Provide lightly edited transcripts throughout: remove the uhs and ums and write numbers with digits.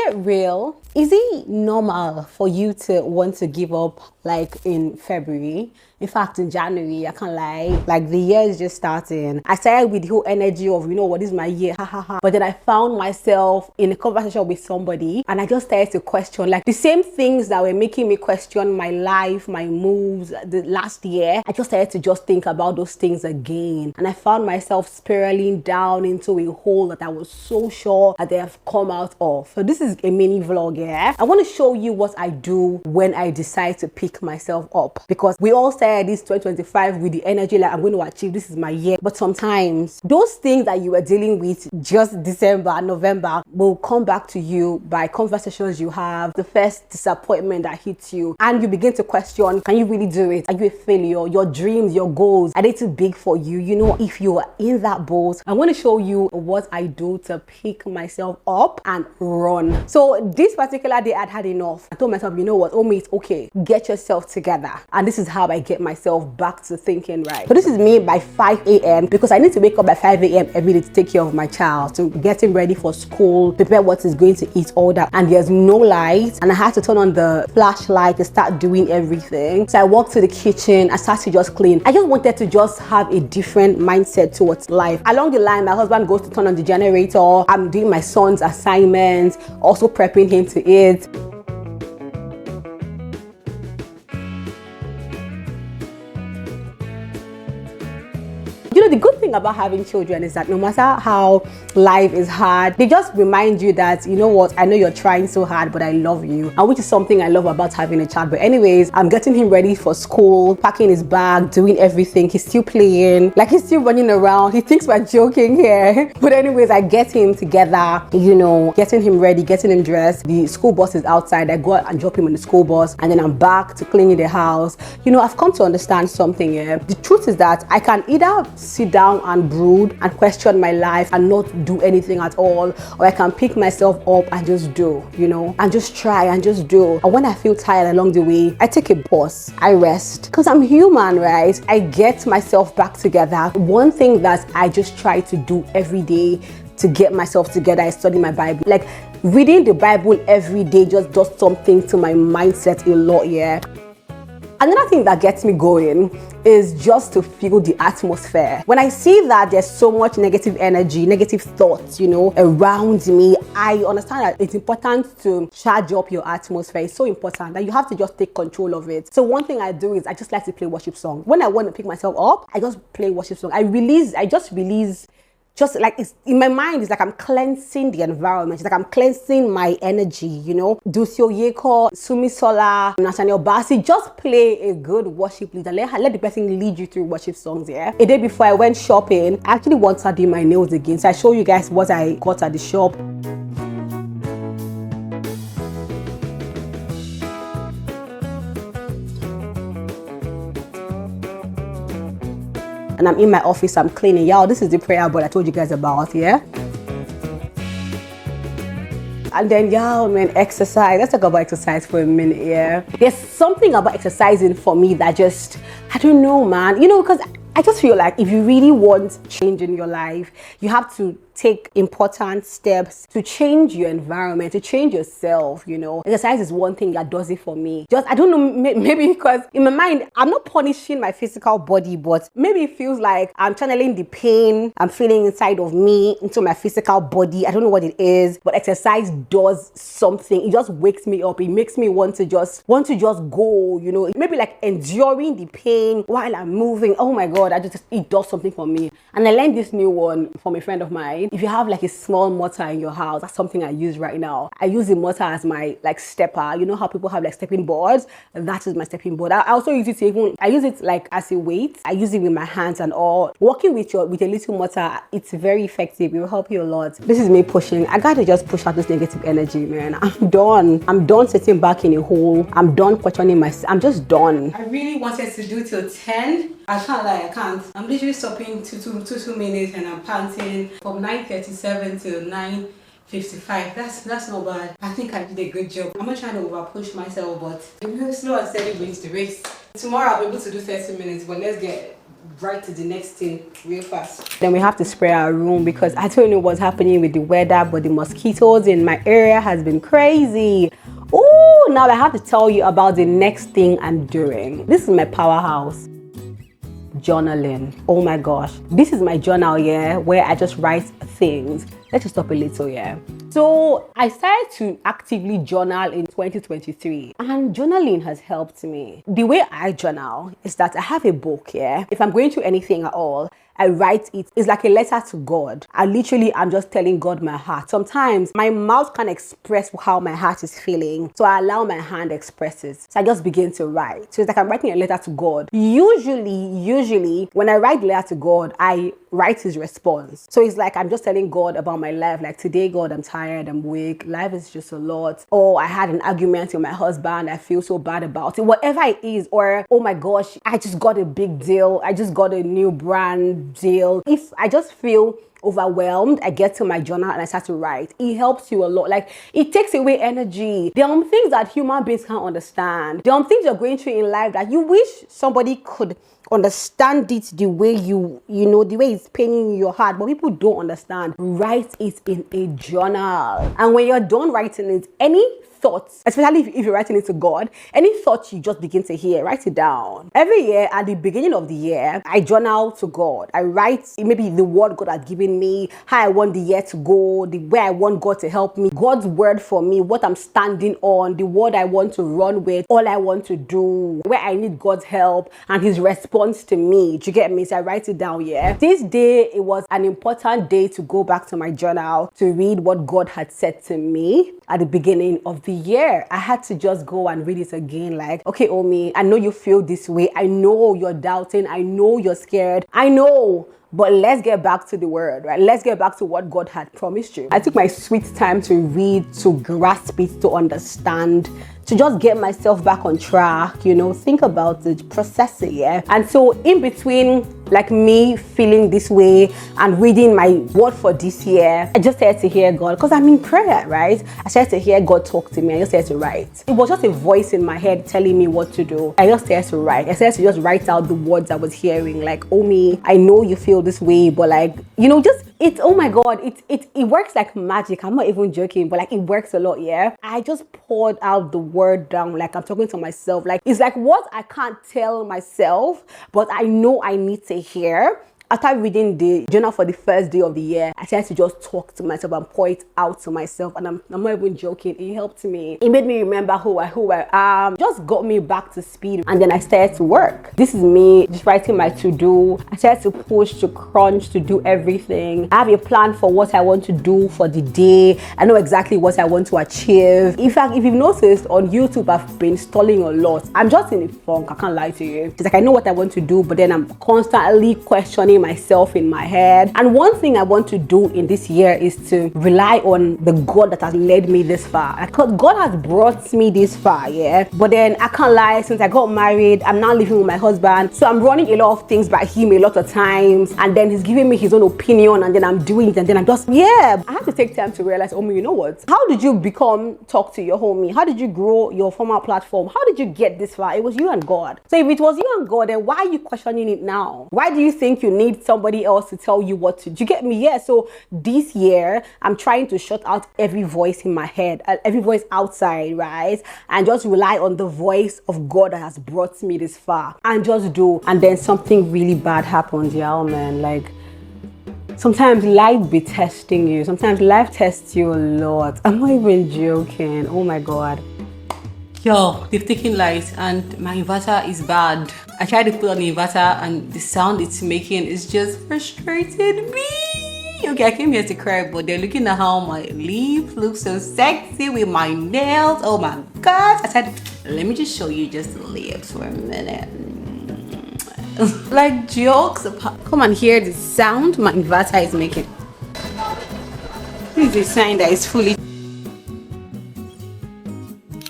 it real? Is it normal for you to want to give up like in February? In fact, in January, I can't lie, like the year is just starting. I started with the whole energy of, you know what, this is my year, ha ha ha. But then I found myself in a conversation with somebody and I just started to question like the same things that were making me question my life, my moves the last year. I just started to just think about those things again. And I found myself spiraling down into a hole that I was so sure that they have come out of. So this is a mini vlog, yeah? I want to show you what I do when I decide to pick myself up, because we all started this 2025 with the energy like I'm going to achieve, this is my year. But sometimes those things that you were dealing with just December, November will come back to you by conversations you have, the first disappointment that hits you, and you begin to question, can you really do it? Are you a failure? Your dreams, your goals, are they too big for you? You know, if you are in that boat, I want to show you what I do to pick myself up and run. So this particular day I'd had enough. I told myself, you know what, Omi, it's okay, get yourself together. And this is how I get myself back to thinking right. So this is me by 5 a.m. because I need to wake up by 5 a.m. every day to take care of my child, to get him ready for school, prepare what he's going to eat, all that. And there's no light and I had to turn on the flashlight to start doing everything. So I walked to the kitchen, I started to just clean. I just wanted to just have a different mindset towards life. Along the line, my husband goes to turn on the generator. I'm doing my son's assignments, also prepping him to eat. You know, the good thing about having children is that no matter how life is hard, they just remind you that, you know what, I know you're trying so hard, but I love you. And which is something I love about having a child. But anyways, I'm getting him ready for school, packing his bag, doing everything. He's still playing, like he's still running around. He thinks we're joking here. But anyways, I get him together, you know, getting him ready, getting him dressed. The school bus is outside. I go out and drop him on the school bus. And then I'm back to cleaning the house. You know, I've come to understand something here. The truth is that I can either sit down and brood and question my life and not do anything at all, or I can pick myself up and just do, you know, and just try and just do. And when I feel tired along the way, I take a pause, I rest, because I'm human, right? I get myself back together. One thing that I just try to do every day to get myself together is study my Bible. Like reading the Bible every day just does something to my mindset a lot, yeah. Another thing that gets me going is just to feel the atmosphere. When I see that there's so much negative energy, negative thoughts, you know, around me, I understand that it's important to charge up your atmosphere. It's so important that you have to just take control of it. So one thing I do is I just like to play worship songs. When I want to pick myself up, I just play worship songs. I just release just like it's in my mind, it's like I'm cleansing the environment. It's like I'm cleansing my energy, you know. Dusio Yeko, Sumi Sola, Nathaniel Bassi, just play a good worship leader. Let the person lead you through worship songs, yeah. A day before I went shopping, I actually wanted to do my nails again. So I show you guys what I got at the shop. And I'm in my office, I'm cleaning. Y'all, this is the prayer board I told you guys about, yeah? And then, y'all, man, exercise. Let's talk about exercise for a minute, yeah? There's something about exercising for me that just, I don't know, man. You know, because I just feel like if you really want change in your life, you have to take important steps to change your environment, to change yourself, you know. Exercise is one thing that does it for me. Just, I don't know, maybe because in my mind, I'm not punishing my physical body, but maybe it feels like I'm channeling the pain I'm feeling inside of me into my physical body. I don't know what it is, but exercise does something. It just wakes me up. It makes me want to just go, you know. Maybe like enduring the pain while I'm moving. Oh my God, it does something for me. And I learned this new one from a friend of mine. If you have like a small mortar in your house, that's something I use right now. I use the mortar as my like stepper. You know how people have like stepping boards? That is my stepping board. I also use it I use it like as a weight. I use it with my hands and all. Working with a little mortar, it's very effective. It will help you a lot. This is me pushing. I gotta just push out this negative energy, man. I'm done sitting back in a hole. I'm done questioning myself. I'm just done. I really wanted to do till 10. I can't lie, I can't. I'm literally stopping 2 minutes and I'm panting from 9:37 to 9:55. That's not bad. I think I did a good job. I'm not trying to over push myself, but slow and steady wins the race. Tomorrow I'll be able to do 30 minutes, but let's get right to the next thing real fast. Then we have to spray our room because I don't know what's happening with the weather, but the mosquitoes in my area has been crazy. Oh, now I have to tell you about the next thing I'm doing. This is my powerhouse. Journaling. Oh my gosh, this is my journal, yeah, where I just write things. Let's just stop a little, yeah. So I started to actively journal in 2023, and journaling has helped me. The way I journal is that I have a book, yeah. If I'm going through anything at all, I write it. It's like a letter to God. I'm just telling God my heart. Sometimes my mouth can't express how my heart is feeling, so I allow my hand expresses. So I just begin to write. So it's like I'm writing a letter to God. Usually, when I write the letter to God, I write his response. So it's like I'm just telling God about my life. Like, today, God, I'm tired, I'm weak, life is just a lot. Or I had an argument with my husband, I feel so bad about it. Whatever it is. Or, oh my gosh, I just got a big deal. I just got a new brand deal. If I just feel overwhelmed, I get to my journal and I start to write. It helps you a lot. Like, it takes away energy. There are things that human beings can't understand. There are things you're going through in life that you wish somebody could understand it the way you know, the way it's paining your heart, but people don't understand. Write it in a journal. And when you're done writing it, any thoughts, especially if you're writing it to God, any thoughts you just begin to hear, write it down. Every year at the beginning of the year, I journal to God. I write maybe the word God has given me, how I want the year to go, the way I want God to help me, God's word for me, what I'm standing on, the word I want to run with, all I want to do, where I need God's help and his response to me. Do you get me? So I write it down, yeah. This day, it was an important day to go back to my journal to read what God had said to me at the beginning of the year. I had to just go and read it again. Like, okay, Omi, I know you feel this way. I know you're doubting. I know you're scared. I know. But let's get back to the word, right? Let's get back to what God had promised you. I took my sweet time to read, to grasp it, to understand, to just get myself back on track, you know, think about it, process it, yeah? And so in between, like, me feeling this way and reading my word for this year, I just started to hear God, because I'm in prayer, right? I started to hear God talk to me. I just started to write. It was just a voice in my head telling me what to do. I just started to write. I started to just write out the words I was hearing, like, Omi, I know you feel this way, but like, you know, just, it's, oh my God, it works like magic. I'm not even joking, but like, it works a lot, yeah? I just poured out the word down, like I'm talking to myself. Like, it's like what I can't tell myself, but I know I need to hear. After reading the journal for the first day of the year, I started to just talk to myself and pour it out to myself. And I'm not even joking. It helped me. It made me remember who I am. Just got me back to speed. And then I started to work. This is me just writing my to-do. I started to push, to crunch, to do everything. I have a plan for what I want to do for the day. I know exactly what I want to achieve. In fact, if you've noticed on YouTube, I've been stalling a lot. I'm just in a funk. I can't lie to you. It's like I know what I want to do, but then I'm constantly questioning myself in my head. And one thing I want to do in this year is to rely on the God that has led me this far. Because God has brought me this far, yeah. But then I can't lie, since I got married, I'm now living with my husband. So I'm running a lot of things by him a lot of times. And then he's giving me his own opinion, and then I'm doing it, and then I'm just, yeah. I have to take time to realize, oh, you know what? How did you become Talk to Your Homie? How did you grow your formal platform? How did you get this far? It was you and God. So if it was you and God, then why are you questioning it now? Why do you think you need somebody else to tell you what to do? You get me? Yeah. So this year, I'm trying to shut out every voice in my head, every voice outside, right? And just rely on the voice of God that has brought me this far, and just do. And then something really bad happened, yeah, man. Like, sometimes life be testing you. Sometimes life tests you a lot. I'm not even joking. Oh my God. Yo, they've taken light and my inverter is bad. I tried to put on the inverter and the sound it's making is just frustrated me. Okay, I came here to cry, but they're looking at how my lips look so sexy with my nails. Oh my God. I said, let me just show you just the lips for a minute. Like, jokes apart. Come and hear the sound my inverter is making. This is a sign that it's fully.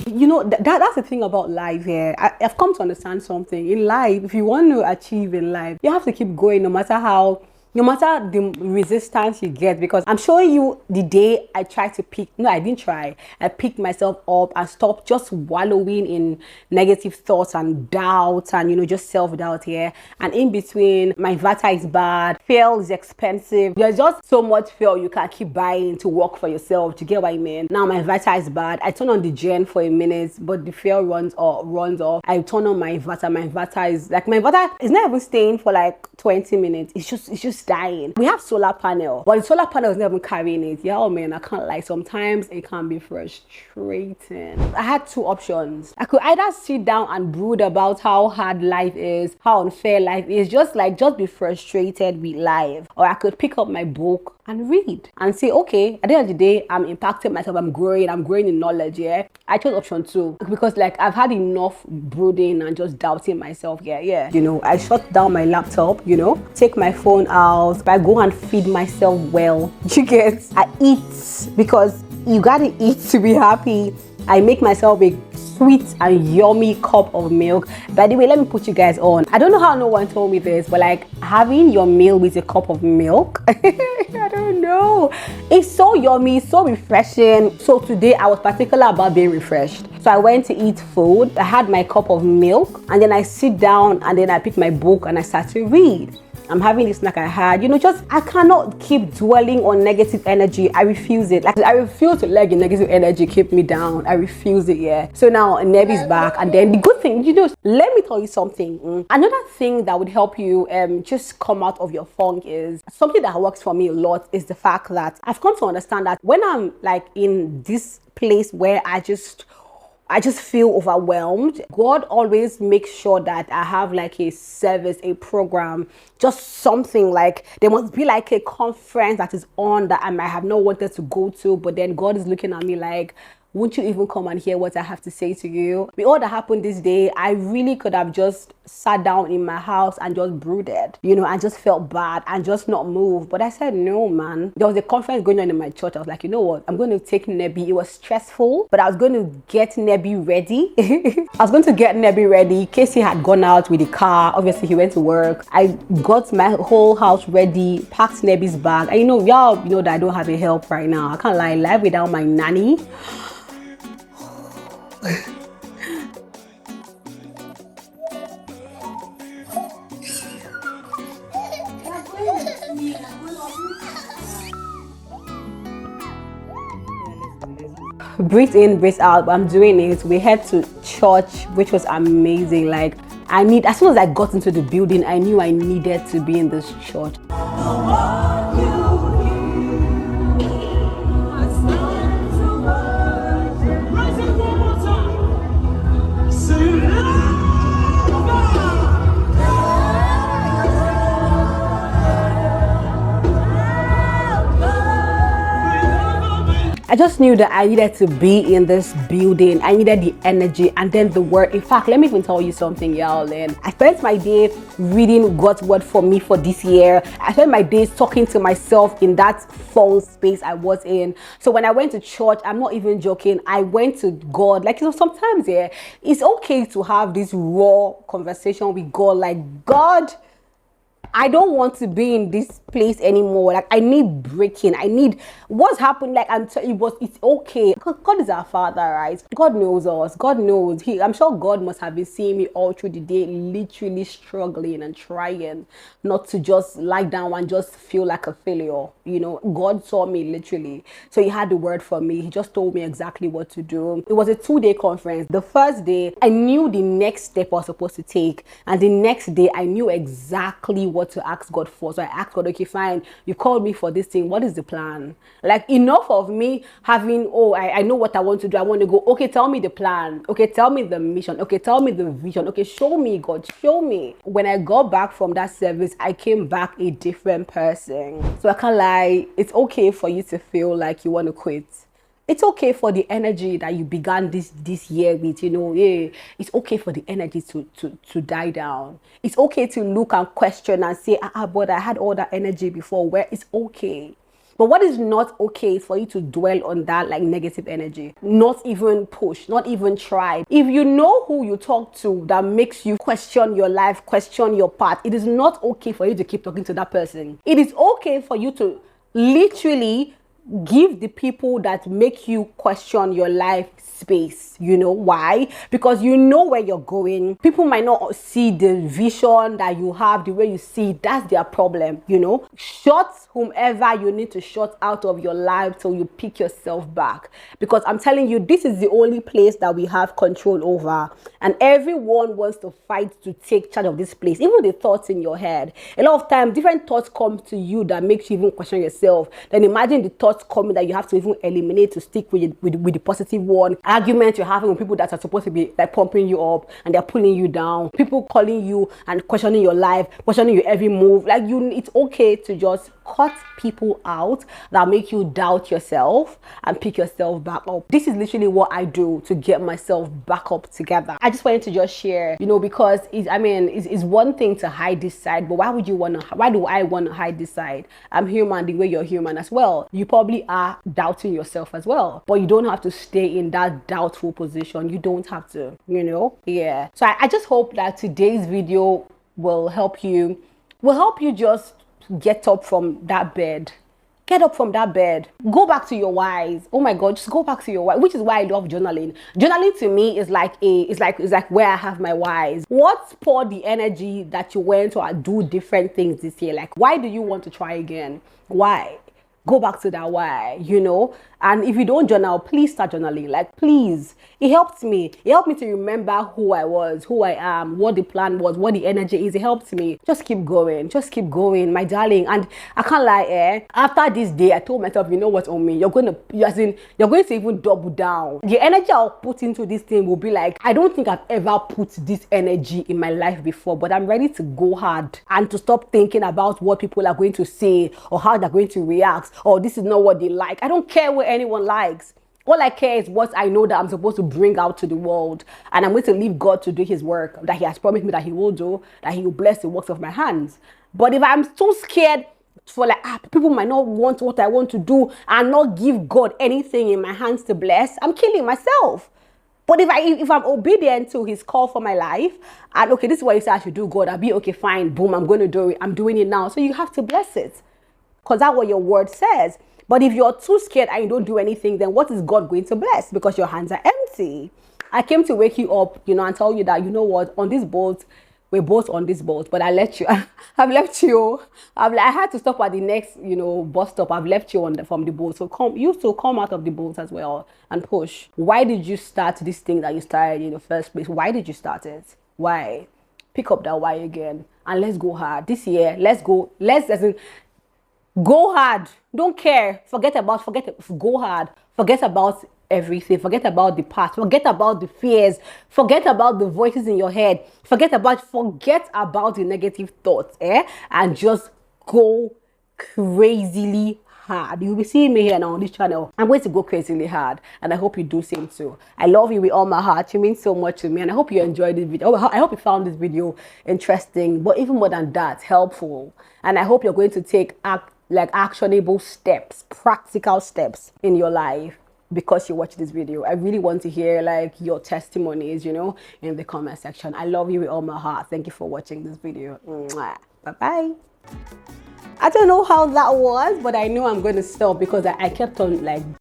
You know, that's the thing about life here. I've come to understand something. In life, if you want to achieve in life, you have to keep going no matter how no matter the resistance you get, because I'm showing you the day I tried to pick, no, I didn't try. I picked myself up and stopped just wallowing in negative thoughts and doubts and, just self-doubt here. And in between, my vata is bad, fuel is expensive. There's just so much fuel you can keep buying to work for yourself. Do you get what I mean? Now my vata is bad. I turn on the gen for a minute, but the fuel runs off. I turn on my vata. My vata is not even staying for like 20 minutes. It's just dying. We have solar panel, but the solar panel is not even carrying it. Yeah, oh man, I can't lie. Sometimes it can be frustrating. I had two options. I could either sit down and brood about how hard life is, how unfair life is, just be frustrated with life, or I could pick up my book and read and say, okay, at the end of the day, I'm impacting myself, I'm growing in knowledge. Yeah, I chose option 2 because like I've had enough brooding and just doubting myself. Yeah. I shut down my laptop, take my phone out, I go and feed myself well. You get, I eat because you gotta eat to be happy. I make myself a sweet and yummy cup of milk. By the way, let me put you guys on. I don't know how no one told me this, but like having your meal with a cup of milk, I don't know. It's so yummy, so refreshing. So today I was particular about being refreshed. So I went to eat food. I had my cup of milk and then I sit down and then I pick my book and I start to read. I'm having this snack I had, I cannot keep dwelling on negative energy. I refuse it. Like, I refuse to let the negative energy keep me down. I refuse it, yeah. So now Nebi's back, and then the good thing, let me tell you something. Another thing that would help you just come out of your funk is something that works for me a lot is the fact that I've come to understand that when I'm like in this place where I just feel overwhelmed, God always makes sure that I have like a service, a program, just something like there must be like a conference that is on that I might have not wanted to go to, but then God is looking at me like, won't you even come and hear what I have to say to you? With all that happened this day, I really could have just sat down in my house and just brooded, and just felt bad and just not moved. But I said, no, man. There was a conference going on in my church. I was like, you know what? I'm going to take Nebi. It was stressful, but I was going to get Nebi ready. I was going to get Nebi ready. Casey had gone out with the car. Obviously, he went to work. I got my whole house ready, packed Nebi's bag. And y'all know that I don't have a help right now. I can't lie. Life without my nanny. Breathe in, breathe out. I'm doing it. We head to church, which was amazing. Like as soon as I got into the building, I knew I needed to be in this church. I just knew that I needed to be in this building. I needed the energy and then the word. In fact, let me even tell you something, y'all. And I spent my day reading God's word for me for this year. I spent my days talking to myself in that false space I was in. So when I went to church, I'm not even joking. I went to God. Like, sometimes, it's okay to have this raw conversation with God. Like, God, I don't want to be in this place anymore. Like, I need breaking. I need what's happened. Like, I'm telling you, but it's okay. God is our Father, right? God knows us. God knows. I'm sure God must have been seeing me all through the day, literally struggling and trying not to just lie down and just feel like a failure. God saw me literally. So he had the word for me. He just told me exactly what to do. It was a 2-day conference. The first day, I knew the next step I was supposed to take. And the next day, I knew exactly what to ask God for. So I asked God, okay, fine, you called me for this thing. What is the plan? Like, enough of me having, I know what I want to do. I want to go. Okay, tell me the plan. Okay, tell me the mission. Okay, tell me the vision. Okay, show me, God, show me. When I got back from that service, I came back a different person. So I can't lie. It's okay for you to feel like you want to quit. It's okay for the energy that you began this year with, it's okay for the energy to die down. It's okay to look and question and say, but I had all that energy before. Where it's okay. But what is not okay for you to dwell on that like negative energy, not even push, not even try. If you know who you talk to that makes you question your life, question your path, it is not okay for you to keep talking to that person. It is okay for you to literally give the people that make you question your life space. You know why? Because you know where you're going. People might not see the vision that you have the way you see. That's their problem. You know, shut whomever you need to shut out of your life till you pick yourself back, because I'm telling you, this is the only place that we have control over, and everyone wants to fight to take charge of this place. Even the thoughts in your head, a lot of times different thoughts come to you that makes you even question yourself. Then imagine the thoughts coming that you have to even eliminate to stick with the positive one. Arguments you're having with people that are supposed to be like pumping you up and they're pulling you down. People calling you and questioning your life, questioning your every move. Like it's okay to just cut people out that make you doubt yourself and pick yourself back up. This is literally what I do to get myself back up together. I just wanted to just share, you know, because it's one thing to hide this side, but why do I want to hide this side? I'm human the way you're human as well. You probably are doubting yourself as well, but you don't have to stay in that doubtful position. You don't have to, you know. Yeah, so I just hope that today's video will help you just get up from that bed. Get up from that bed. Go back to your whys. Oh my God, just go back to your why. Which is why I love journaling. Journaling to me is like where I have my whys. What poured the energy that you went to do different things this year? Like, why do you want to try again? Why? Go back to that why, you know. And if you don't journal, please start journaling. Like, please. It helped me. It helped me to remember who I was, who I am, what the plan was, what the energy is. It helped me. Just keep going. Just keep going, my darling. And I can't lie, after this day, I told myself, you know what, Omi, you're going to even double down. The energy I'll put into this thing will be like, I don't think I've ever put this energy in my life before, but I'm ready to go hard and to stop thinking about what people are going to say or how they're going to react, or this is not what they like. I don't care what anyone likes. All I care is what I know that I'm supposed to bring out to the world, and I'm going to leave God to do his work that he has promised me that he will do, that he will bless the works of my hands. But if I'm so scared for like, people might not want what I want to do and not give God anything in my hands to bless, I'm killing myself. But if I'm obedient to his call for my life, and okay, this is what he said I should do, God, I'll be okay, fine, boom, I'm going to do it. I'm doing it now. So you have to bless it, because that's what your word says. But if you're too scared and you don't do anything, then what is God going to bless? Because your hands are empty. I came to wake you up, you know, and tell you that, you know what, on this boat, we're both on this boat, but I left you. I've left you. I had to stop at the next, you know, bus stop. I've left you from the boat. So come out of the boat as well and push. Why did you start this thing that you started in the first place? Why did you start it? Why? Pick up that why again and let's go hard. This year, go hard. Don't care. Go hard. Forget about everything. Forget about the past. Forget about the fears. Forget about the voices in your head. Forget about the negative thoughts, and just go crazily hard. You'll be seeing me here now on this channel. I'm going to go crazily hard, and I hope you do same too. I love you with all my heart. You mean so much to me, and I hope you enjoyed this video. I hope you found this video interesting, but even more than that, helpful. And I hope you're going to take actionable steps, practical steps in your life because you watch this video. I really want to hear like your testimonies, you know, in the comment section. I love you with all my heart. Thank you for watching this video. Bye bye. I don't know how that was, but I know I'm going to stop because I kept on like